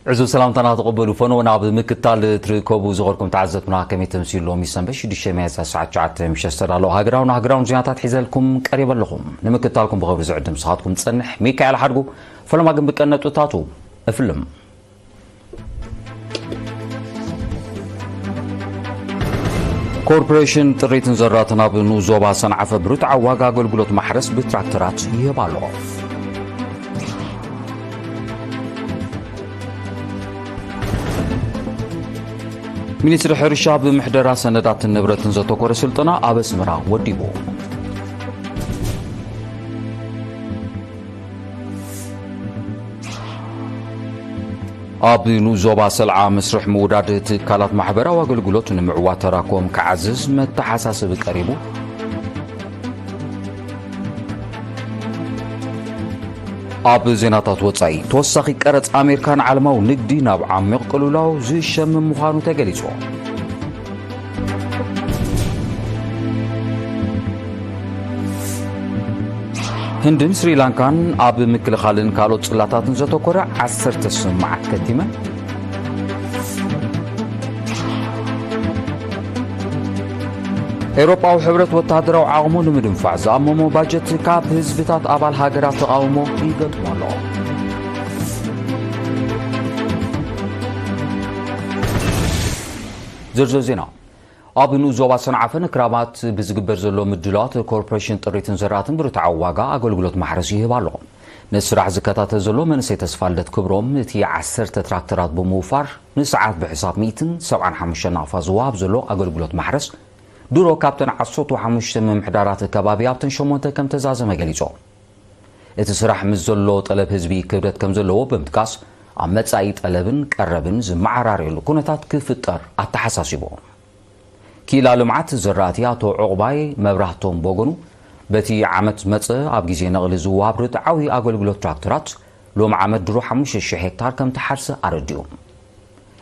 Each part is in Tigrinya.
عزو سلام تقبلوا فنونا بمكتال تركبوا زغركم تعزتنا كم تمثيل لهم يسنبش دي شميزة ساعة شعات مشستر على هاجراون زيادات حزالكم قريبا لكم نمكتالكم بغير زعد مساعدكم تصنح ميكايل حرقو فلما قم بكنا تطاتو افلم كوربوريشن طريت نزراتنا بنوزوبا صنعة برتع واقع قلقلوت محرس بتراكترات يبالو ሚኒስትሪ ሕርሻ ብምሕደራ ሰነዳትን ንብረትን ዘተኮረ ስልጠና ኣብ ኣስመራ ወዲቡ ኣብ ኑዞባ ሰልዓ መስርሕ ምውዳድ ትካላት ማሕበራዊ ኣገልግሎት ንምዕዋት ተራኮም ክዓዝዝ መተሓሳስቢ ቀሪቡ ኣብ ዜናታት ወጻኢ ተወሳኺ ቀረጽ ኣሜሪካን ዓለማዊ ንግዲ ናብ ዓሚቕ ቅልውላው ዝሸምም ምዃኑ ተገሊጹ ህንድን ስሪላንካን ኣብ ምክልኻልን ካልኦት ጽላታትን ዘተኮረ 10 ስምዓት ከቲመን ኤውሮጳዊ ሕብረት ወታደራዊ ዓቕሙ ንምድንፋዕ ዝኣመሞ ባጀት ካብ ህዝብታት ኣባል ሃገራት ተቃውሞ ይገጥመሎ ዝርዝር ዜና ኣብ ኑዞባ ሰንዓፈ ክራማት ብዝግበር ዘሎ ምድላት ኮርፖሬሽን ጥሪትን ዘራትን ብርትዓዊ ዋጋ ኣገልግሎት ማሕረስ ይህብ ኣሎ ንስራሕ ዝከታተል ዘሎ መንእሰይ ተስፋልደት ክብሮም እቲ 10 ትራክተራት ብምውፋር ንሰዓት ብሕሳብ 175 ናቕፋ ዝዋሃብ ዘሎ ኣገልግሎት ማሕረስ ድሮ ካፕተን 15 ምምሕዳራት ከባቢ ኣብተን 8 ከም ተዛዘመ ገሊጹ እቲ ስራሕ ምስ ዘሎ ጠለብ ህዝቢ ክብደት ከም ዘለዎ ብምጥቃስ ኣብ መጻኢ ጠለብን ቀረብን ዝመዓራርየሉ ኩነታት ክፍጠር ኣተሓሳሲቡ ኪላ ልምዓት ዘራእቲ ኣቶ ዕቑባይ መብራህቶም ቦገኑ በቲ ዓመት መጽ ኣብ ግዜ ነቕሊ ዝዋሃብ ርትዓዊ ኣገልግሎት ትራክተራት ሎም ዓመት ድሮ 5000 ሄክታር ከም ተሓርሰ ኣረዲኡ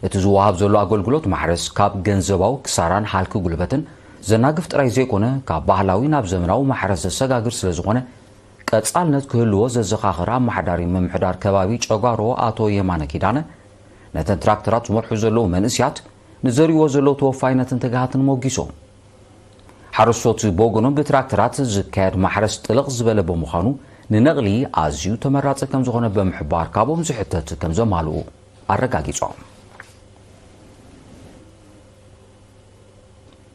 እቲ ዝዋሃብ ዘሎ ኣገልግሎት ማሕረስ ካብ ገንዘባዊ ክሳራን ሃልኪ ጉልበትን ዘናግፍ ጥራይ ዘይኮነ ካብ ባህላዊ ናብ ዘመናዊ ማሕረስ ዘሰጋግር ስለ ዝኾነ ቀጻልነት ክህልዎ ዘዘኻኽር ኣመሓዳሪ ምምሕዳር ከባቢ ጨጓሮ ኣቶ የማነ ኪዳነ ነተን ትራክተራት ዝመርሑ ዘለዉ መንእስያት ንዘሪዎ ዘለዉ ተወፋይነትን ትግሃትን ሞጊሶም ሓረስቶት ቦጎኖም ብትራክተራት ዝካየድ ማሕረስ ጥልቕ ዝበለ ብምዃኑ ንነቕሊ ኣዝዩ ተመራፂ ከም ዝኾነ ብምሕባር ካብኦም ዝሕተት ከም ዘማልኡ ኣረጋጊጾም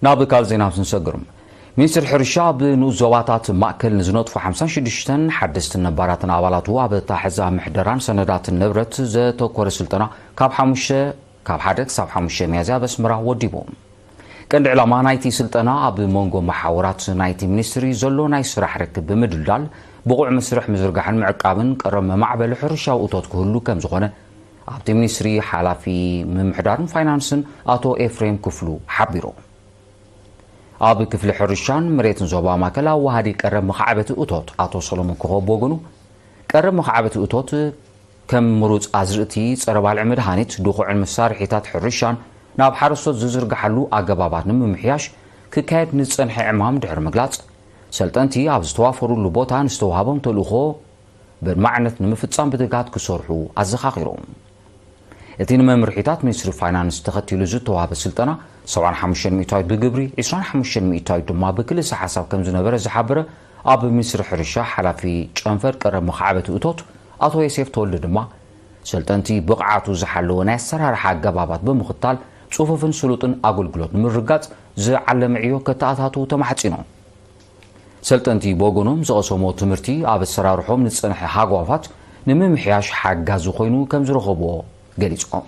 ናብ ካል ዜና ስንሰግርም ሚኒስትሪ ሕርሻ ብኑዞባታት ማእከል ንዝነጥፉ 56 ሓደስቲ ነባራትን ኣባላቱ ኣብ ታሕዛ ምሕደራን ሰነዳትን ንብረት ዘተኮረ ስልጠና ካብ 1 ክሳብ 5 ሚያዝያ በስመራ ወዲቡ ቀንዲ ዕላማ ናይቲ ስልጠና ኣብ መንጎ መሓወራት ናይቲ ሚኒስትሪ ዘሎ ናይ ስራሕ ርክብ ብምድልዳል ብቑዕ መስርሕ ምዝርጋሕን ምዕቃብን ቀረብ መማዕበሊ ሕርሻዊ እቶት ክህሉ ከም ዝኾነ ኣብቲ ሚኒስትሪ ሓላፊ ምምሕዳርን ፋይናንስን ኣቶ ኤፍሬም ክፍሉ ሓቢሩ ኣብ ክፍሊ ሕርሻን መሬትን ዞባ ማእከል ኣዋሃዲ ቀረብ መኻዕበቲ እቶት ኣቶ ሰሎሞን ክኾብ ወገኑ ቀረብ መኻዕበቲ እቶት ከም ምሩፅ ኣዝርእቲ ፀረ ባልዕ መድሃኒት ድኹዕን መሳርሒታት ሕርሻን ናብ ሓረስቶት ዝዝርግሓሉ ኣገባባት ንምምሕያሽ ክካየድ ንዝፀንሐ ዕማም ድሕሪ ምግላፅ ሰልጠንቲ ኣብ ዝተዋፈሩሉ ቦታ ንዝተዋሃቦም ተልእኾ ብድማዕነት ንምፍፃም ብትግሃት ክሰርሑ ኣዘኻኺሮም እቲ ንመምርሒታት ሚኒስትሪ ፋይናንስ ተኸቲሉ ዝተዋሃበ ስልጠና 75 ሚእታዊት ብግብሪ 25 ሚእታዊት ድማ ብክልሲ ሓሳብ ከም ዝነበረ ዝሓበረ ኣብ ሚኒስትሪ ሕርሻ ሓላፊ ጨንፈር ቀረብ መኻዕበቲ እቶት ኣቶ ዮሴፍ ተወልደ ድማ ሰልጠንቲ ብቕዓቱ ዝሓለወ ናይ ኣሰራርሓ ኣገባባት ብምኽታል ጽፉፍን ስሉጥን ኣገልግሎት ንምርጋፅ ዝዓለመ ዕዮ ከተኣታቱ ተማሕፂኖም ሰልጠንቲ ቦጎኖም ዝቐሰሞ ትምህርቲ ኣብ ኣሰራርሖም ንዝፀንሐ ሃጓፋት ንምምሕያሽ ሓጋዚ ኮይኑ ከም ዝረኸብዎ ገሊጾም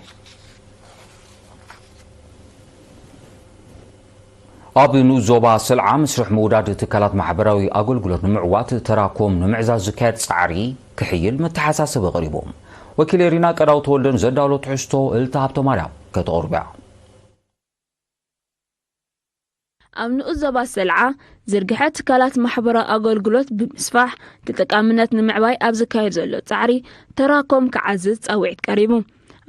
ኣብ ኑዞባ ሰልዓ መስርሕ ምውዳድ ትካላት ማሕበራዊ ኣገልግሎት ንምዕዋት ተራኮም ንምዕዛዝ ዝካየድ ፃዕሪ ክሕይል መተሓሳሰቢ ቀሪቦም ወኪል ሪና ቀዳው ተወልደን ዘዳውሎ ትሕዝቶ እልታ ሃብተ ማርያም ከተቕርብያ ኣብ ኑዞባ ሰልዓ ዝርግሐ ትካላት ማሕበራዊ ኣገልግሎት ብምስፋሕ ተጠቃምነት ንምዕባይ ኣብ ዝካየድ ዘሎ ፃዕሪ ተራኮም ክዓዝዝ ፃውዒት ቀሪቡ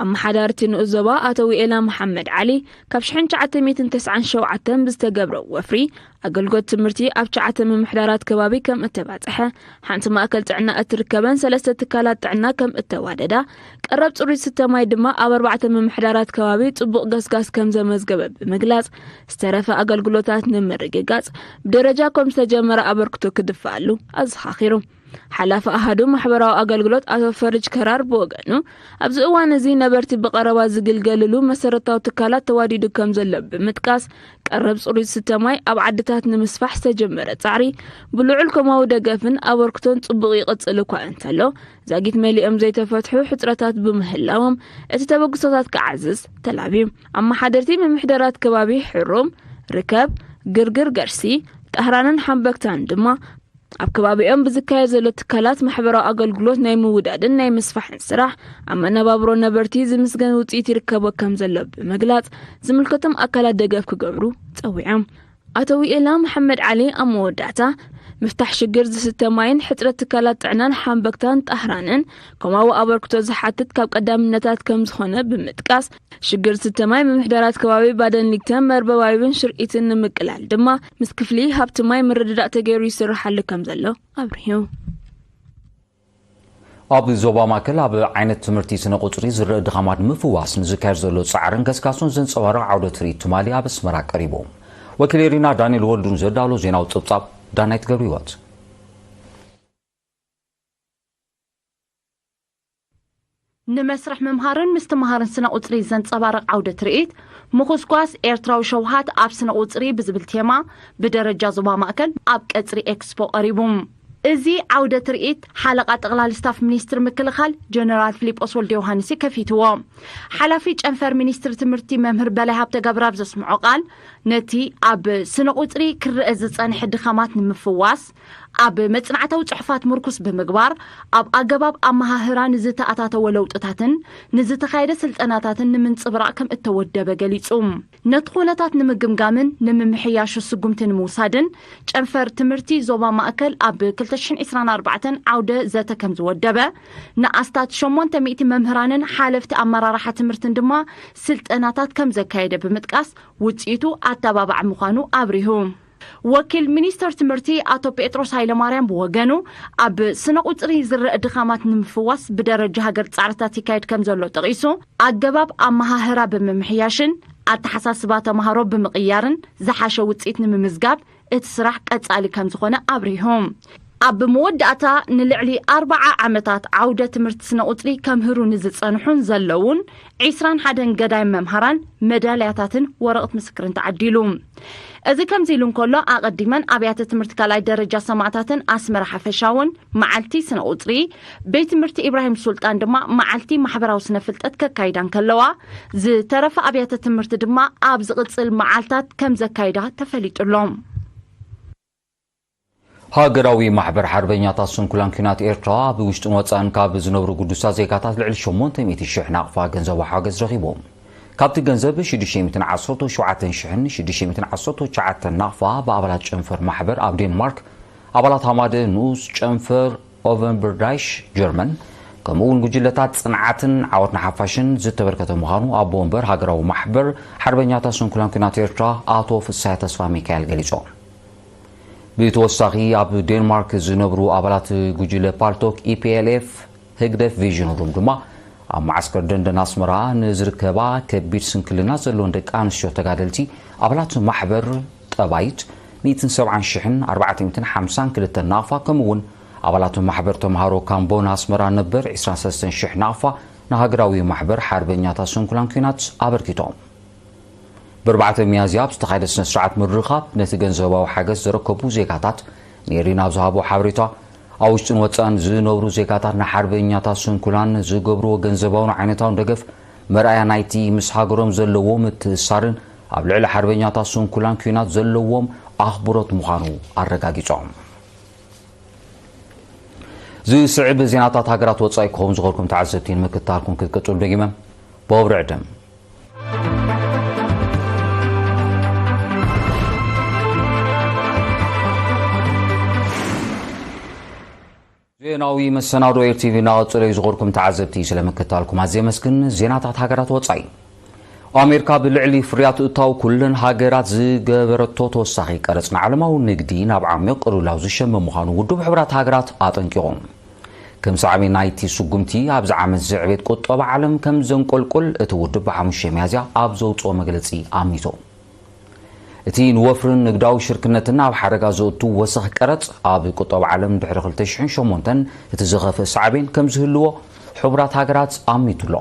أما حدارتي نؤزبا أتوي إلى محمد علي كابشحن شعات 197 بستقبرو وفري أقلقوت تمرتي أبشعات من محدارات كبابي كم اتباتحة حانت ما أكلت عنا أتركبان 3 تكالات عنا كم اتواددا قربت أريد 6 ماي دما أب 4 من محدارات كبابي طبق قسقاس كم زمزقبب بمقلاص استرافة أقلقلوتات نمرققاس بدرجة كم سجمر أبركتو كدفالو أزخاخيرو حلافة أحدو محبراو أقلقلوت أتو فرج كرار بوغانو أبز أوان زي نبرتي بقروا زقلقللو مسارتاو تكالات تواديدو كم زلب بمتكاس قرب صوري 6 ماي أب عدتات نمسفح سجمرة تعري بلوعلكم أو دقافن أبركتون طبقي قتلوكو أنتلو زاقيت مالي أم زي تفتحو حتراتات بمهلاوم اتتبقصاتات كعزز تلابيم أما حدرتي من محدرات كبابي حروم ركب قرقر قرسي تهرانن حنبكتان دما أب كبابيهم بزكاية زلو تكالات محبرا أقلقلوت ناي مودادن ناي مسفحن سراح أما نبابرو نبرتي زمسقن وطيتي ركبو كم زلو بمقلات زملكتم أكالات دقاف كقبرو تقويعم أتوي إلا محمد علي أموداتا مفتح شجر 6 ماين حترة تكالات عنان حنبكتان تأهرانن كما هو أبركتو زحاتت كاب قدام نتات كم زخونة بمتكاس شجر 6 ماي من محدارات كبابي بعدن لكتان مربوايبن شرقيتن مقلال دما مسكفلي هابت ماي من رداء تغيري سرح لكم زلو أبريو أبو زوبا ماكل أبو عين تمرتي سنة قطري زر دخامات مفواس نزكار زلو صعرن كسكاسون زن صوارا عودة تريد تمالي أبو سمراك قريبهم وكليرينا دانيل ولدون زردالو زيناو تبطاب دانايت قبريوات نمسرح ممهارن مستمهارن سنة قطري زن صبارق عودة رئيت مخصقواس ايرتراو شوهات اب سنة قطري بزبل تيما بدرجة زبا مأكل اب كتري اكسبو قريبهم ازي عودة رئيت حلقة اغلال ستاف منيستر مكلخال جنرال فيليب أسولد يوهانسي كفيتوام حلافي جنفر منيستر تمرتي ممهر بلاهاب تقابراب زسمعو قال نتي اب سنة قطري كرئزت أن حد خامات نمفواس اب مصنعتو صحفات مركز بمغبار اب اغباب امهاهران زتااتات ولوطتاتن نزتخايده سلطناتاتن نمنصبرا كم اتودبه غليصوم نتخونتات نمغمغامن نممحياش سغمتن موسادن ጨንፈር ትምርቲ ዞባ ማእከል ኣብ 2024 عوده زته كم زودبه ناستات 800 ممهرانن حالفت امراراح ትምርትን ድማ ስልጠናታት ከም ዘካየደ በመጥቃስ ውጪቱ አተባባዕ ምዃኑ አብሪሁም وكيل مينستر تمرتي أتو بيتروس هايلا ماريان بوغانو أب سنقوطري زر إدخامات نمفواس بدرجة هاجر تعرتاتي كايد كم زلو تغيسو أجباب أمها هراب بمحياشن أتحساسبات مهارب بمقيارن زحاشو وتسيت نممزقاب اتسرح كتسالي كم زخونا أبريهم أب مودعتا نلعلي 4 عامتات عودة تمرت سنقوطري كم هرو نزت صنحون زلوون 20 حدن قدايم ممهران مدالياتاتن ورقة مسكرن تعديلوم إذا كم زيلون كله أقدمان أبيات تمرت كلاي درجة سماعتاتن أسمر حفشاون معلتي سنة أطري بيت تمرت إبراهيم سلطان دما معلتي محبرة وسنفلت أتك كايدان كلوا زي طرف أبيات تمرت دما أبز قتصل معلتات كم زكايدا تفليت اللهم هاجراوي محبر حربينياتا سنكولان كينات إيرترا بوشت وطن كاب زنبرو قدوسا زيكاتات لعل 800 شح ناقفا غنزب حاجز رغيبهم كابتي غنزب 617 شحن 619 ناقفا بابلات جنفر محبر اب دنمارك ابلات حماده نوس جنفر اوفنبردايش جيرمان كمون جلتات صنعاتن عوتنا حفاشن زتبركته مخانو ابو ومبر هاجراو محبر حربينياتا سنكولان كينات إيرترا اتو فساي تسفا ميكائيل غليصو بتوسعي اب دنمارك زنبرو ابلات جوجله بارتوك اي بي ال اف هجدف فيجن رومدما معسكر دندن اسمرا نزركبا كبير سنكلنا زلون دق انشو تغادلتي ابلات محبر طبايت 170 كلتا نافا كمون ابلات محبر تمهارو كامبون اسمرا نبر 23 شح نافا نهاجراوي محبر حربنياتا سنكولان كينات ابركيتوم بربعة ميازياب استخايد سنسرعات مرخاب نتغنزباو حاجز زركبو زيكاتات نيرينا بزهابو حابريتا أوشتن وطان زنورو زيكاتات نحربينياتا سنكولان زقبرو غنزباو نعينتاون دقف مرأيا نايتي مسحاقروم زلووم التسارن أبلعلا حربينياتا سنكولان كينات زلووم أخبرت مخانو الرقاقيتهم زي سعب زيناتات هاقرات وطايكهم زغوركم تعزبتين مكتاركم كتكتول بقيمة بوبر عدم ዜናዊ መሰናዶ ኤርቲቪ ናውጽለ ይዝغርኩም ተዓዘብቲ ስለመከታልኩም አዝየ መስክን ዜናታት ሃገራት ወጻይ አሜሪካ ብልዕሊ ፍርያት እታው ኩልን ሃገራት ዝገበረቶ ተወሳኺ ቀረጽና ዓለማዊ ንግዲ ናብ ዓሚቕ ቅልውላው ዝሸመ ምዃኑ ውድብ ሕብራት ሃገራት አጠንቂቖም ከም ሰዓቢ ናይቲ ስጉምቲ ኣብ ዝዓመት ዝዕቤት ቁጠባ ዓለም ከም ዘንቆልቁል እቲ ውድብ ብ5 ሚያዝያ ኣብ ዘውፅኦ መግለጺ ኣሚቶ እቲ ንወፍርን ንግዳዊ ሽርክነትና ኣብ ሓደጋ ዘእቱ ወሰኽ ቀረጽ ኣብ ቁጠባ ዓለም ድሕሪ 2008 እቲ ዝኸፍእ ሰዓቤን ከም ዝህልዎ ሕብራት ሃገራት ኣሚቱሎ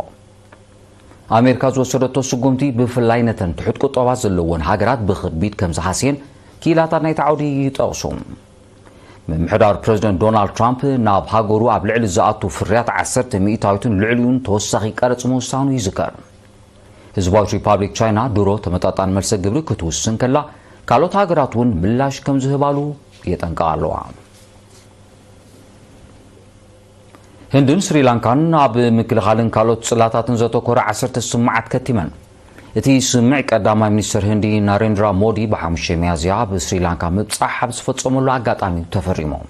አሜሪካ ዝወሰደቶ ስጉምቲ ብፍላይ ነተን ትሑት ቁጠባ ዘለወን ሃገራት ብኽቢድ ከም ዝሓስየን ኪላታት ናይቲ ዓውዲ ይጠቕሱ ምምሕዳር ፕሬዚደንት ዶናልድ ትራምፕ ናብ ሃገሩ ኣብ ልዕሊ ዝኣቱ ፍርያት 10% ልዕሊኡን ተወሳኺ ቀረጽ ምውሳኑ ይዝከር ህዝባዊት ሪፓብሊክ ቻይና ድሮ ተመጣጣን መልሰ ግብሪ ክትውስን ከላ ካልኦት ሃገራት እውን ምላሽ ከም ዝህባሉ የጠንቀቓ ኣለዋ ህንድን ስሪላንካን ኣብ ምክልኻልን ካልኦት ጽላታትን ዘተኮረ 10 ስምዓት ከቲመን እቲ ስምዕ ቀዳማይ ሚኒስትር ህንዲ ናሬንድራ ሞዲ ብ5 ሚያዝያ ብስሪላንካ ምብጻሕ ኣብ ዝፈጸመሉ ኣጋጣሚ ተፈሪሞም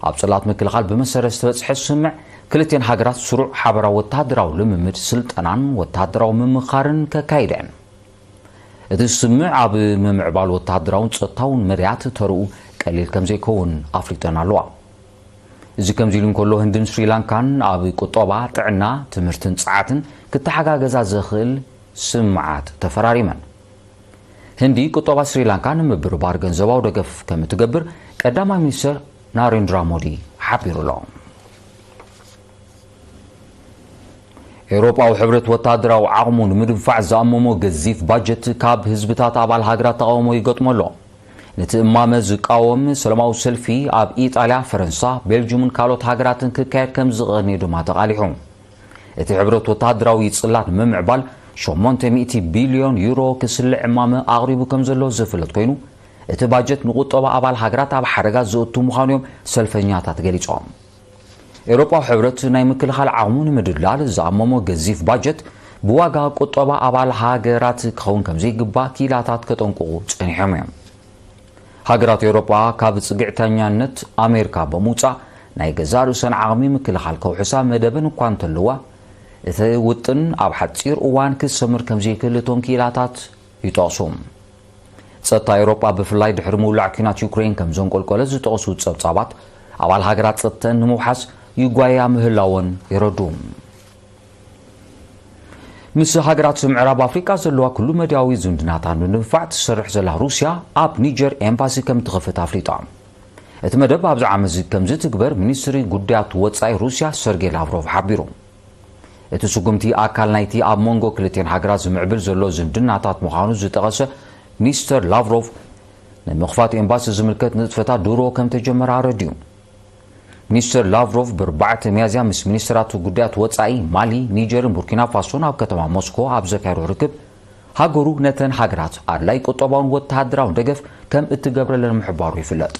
ኣብ ጽላት ምክልኻል ብመሰረት ዝተበጽሐ ስምዕ ክልቴን ሃገራት ስሩዕ ሓበራዊ ወታደራዊ ልምምድ ስልጠናን ወታደራዊ ምምኻርን ከካይደን እቲ ስምዕ ኣብ ምምዕባል ወታደራውን ጸጥታውን መድያት ተርኡ ቀሊል ከም ዘይከውን ኣፍሊጠን ኣለዋ እዚ ከምዚ ኢሉ እንከሎ ህንድን ስሪላንካን ኣብ ቁጠባ ጥዕና ትምህርትን ጸዓትን ክተሓጋገዛ ዘኽእል ስምዓት ተፈራሪመን ህንዲ ቁጠባ ስሪላንካ ንምብርባር ገንዘባዊ ደገፍ ከም እትገብር ቀዳማይ ሚኒስትር ናሬንድራ ሞዲ ሓቢሩሎም ኤውሮጳዊ ሕብረት ወታደራዊ ዓቕሙ ንምድንፋዕ ዝኣመሞ ገዚፍ ባጀት ካብ ህዝብታት ኣባል ሃገራት ተቃውሞ ይገጥመሎ ነቲ እማመ ዝቃወም ሰላማዊ ሰልፊ ኣብ ኢጣልያ ፈረንሳ ቤልጅየምን ካልኦት ሃገራትን ክካየድ ከም ዝቐንዩ ድማ ተቃሊሑ እቲ ሕብረት ወታደራዊ ጽላት ምምዕባል 800 ቢልዮን ዩሮ ክስልዕ እማመ ኣቕሪቡ ከም ዘሎ ዝፍለጥ ኮይኑ እቲ ባጀት ንቁጠባ ኣባል ሃገራት ኣብ ሓደጋ ዝእቱ ምዃኖም ሰልፈኛታት ገሊጾም ኤውሮጳዊ ሕብረት ናይ ምክልኻል ዓቕሙ ንምድላል ዝኣመሞ ገዚፍ ባጀት ብዋጋ ቁጠባ ኣባል ሃገራት ክኸውን ከም ዘይግባእ ኪላታት ከጠንቅቑ ጸኒሖም እዮም ሃገራት ኤውሮጳ ካብ ጽግዕተኛነት ኣሜሪካ ብምውጻእ ናይ ገዛ ርእሰን ዓቕሚ ምክልኻል ከውሕሳ መደበን እኳ እንተለዋ እቲ ውጥን ኣብ ሓጺር እዋን ክሰምር ከም ዘይክእል እቶም ኪላታት ይጠቕሱ ጸጥታ ኤውሮጳ ብፍላይ ድሕሪ ምውላዕ ኩናት ዩክሬን ከም ዘንቆልቆለ ዝጠቕሱ ጸብጻባት ኣባል ሃገራት ጸጥተን ንምውሓስ ይጓያ ምህላወን ይረዱ ምስ ሃገራት ምዕራብ ኣፍሪቃ ዘለዋ ኩሉ መድያዊ ዝምድናታት ንምድንፋዕ ትሰርሕ ዘላ ሩስያ ኣብ ኒጀር ኤምባሲ ከም ትኸፍት ኣፍሊጣ እቲ መደብ ኣብዚ ዓመት ከም ዝትግበር ሚኒስትሪ ጉዳያት ወጻኢ ሩስያ ሰርጌይ ላቭሮቭ ሓቢሩ እቲ ስጉምቲ ኣካል ናይቲ ኣብ መንጎ ክልቴን ሃገራት ዝምዕብል ዘሎ ዝምድናታት ምዃኑ ዝጠቐሰ ሚኒስትር ላቭሮቭ ንምኽፋት ኤምባሲ ዝምልከት ንጥፈታት ድሮ ከም ተጀመረ ኣረድዩ ሚኒስትር ላቭሮቭ ብ4 ሚያዝያ ምስ ሚኒስትራት ጉዳያት ወጻኢ ማሊ ኒጀርን ቡርኪና ፋሶን ኣብ ከተማ ሞስኮ ኣብ ዘካየዱ ርክብ ሃገሩ ነተን ሃገራት ኣድላይ ቁጠባውን ወተሃደራውን ደገፍ ከም እትገብረለን ምሕባሩ ይፍለጥ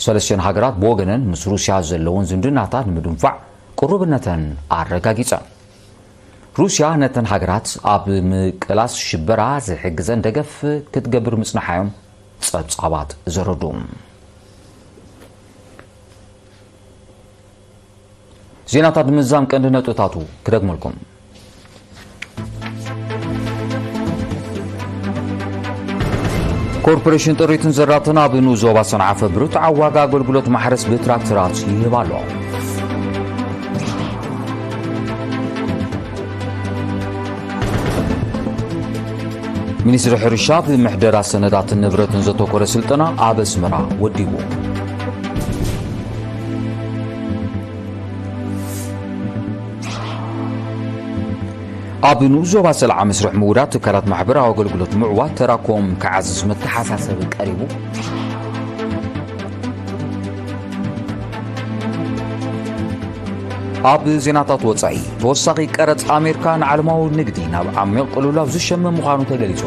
ሰለስተ ሃገራት ብወገነን ምስ ሩስያ ዘለውን ዝምድናታት ንምድንፋዕ ቁርብነተን ኣረጋጊጸን ሩስያ ነተን ሃገራት ኣብ ምቅላስ ሽበራ ዝሕግዘን ደገፍ ክትገብር ምጽናሓዮም ጸብጻባት ዘረዱ ዜናታት ምዛም ቀንዲ ነጥብታቱ ክደግመልኩም ኮርፖሬሽን ጥሪትን ዘራትን ኣብ ንዞባ ሰንዓፈ ብርቱዕ ዋጋ ኣገልግሎት ማሕረስ ብትራክተራት ይህብ ኣሎ ሚኒስትሪ ሕርሻ ብምሕደራ ሰነዳትን ንብረትን ዘተኮረ ስልጠና ኣብ ኣስመራ ወዲቡ ኣብ ንዞባ ሰልዓ መስርሕ ምውዳድ ትካላት ማሕበራዊ ኣገልግሎት ምዕዋት ተራኮም ክዓዝዝ መተሓሳሰብ ቀሪቡ ኣብ ዜናታት ወጻኢ ተወሳኺ ቀረጽ ኣሜሪካ ንዓለማዊ ንግዲ ናብ ዓሚቕ ቅልውላው ዝሸመ ምዃኑ ተገሊጹ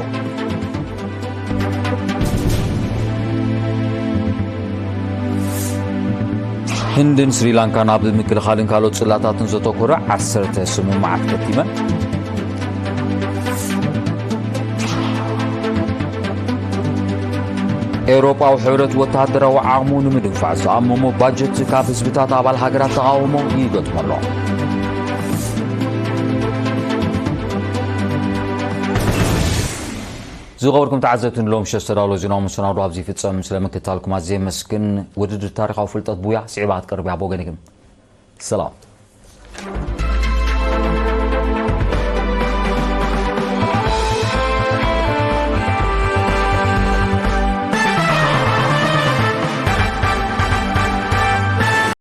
ህንድን ስሪላንካን ኣብ ምክልኻልን ካልኦት ጽላታትን ዘተኮረ 10 ስምምዓት ከቲመን ኤውሮጳዊ ሕብረት ወታደራዊ ዓቕሙ ንምድንፋዕ ዝኣመሞ ባጀት ካብ ህዝብታት ኣባል ሃገራት ተቃውሞ ይገጥመሎ ዝኸበርኩም ተዓዘብትን ሎም ሸስተዳሎ ዜናዊ መሰናዶ ኣብዚ ፍጸም ስለምክትታልኩም ኣዝየ መስግን ውድድር ታሪኻዊ ፍልጠት ቡያ ስዒባት ቀርብያ ቦገኒግን ሰላም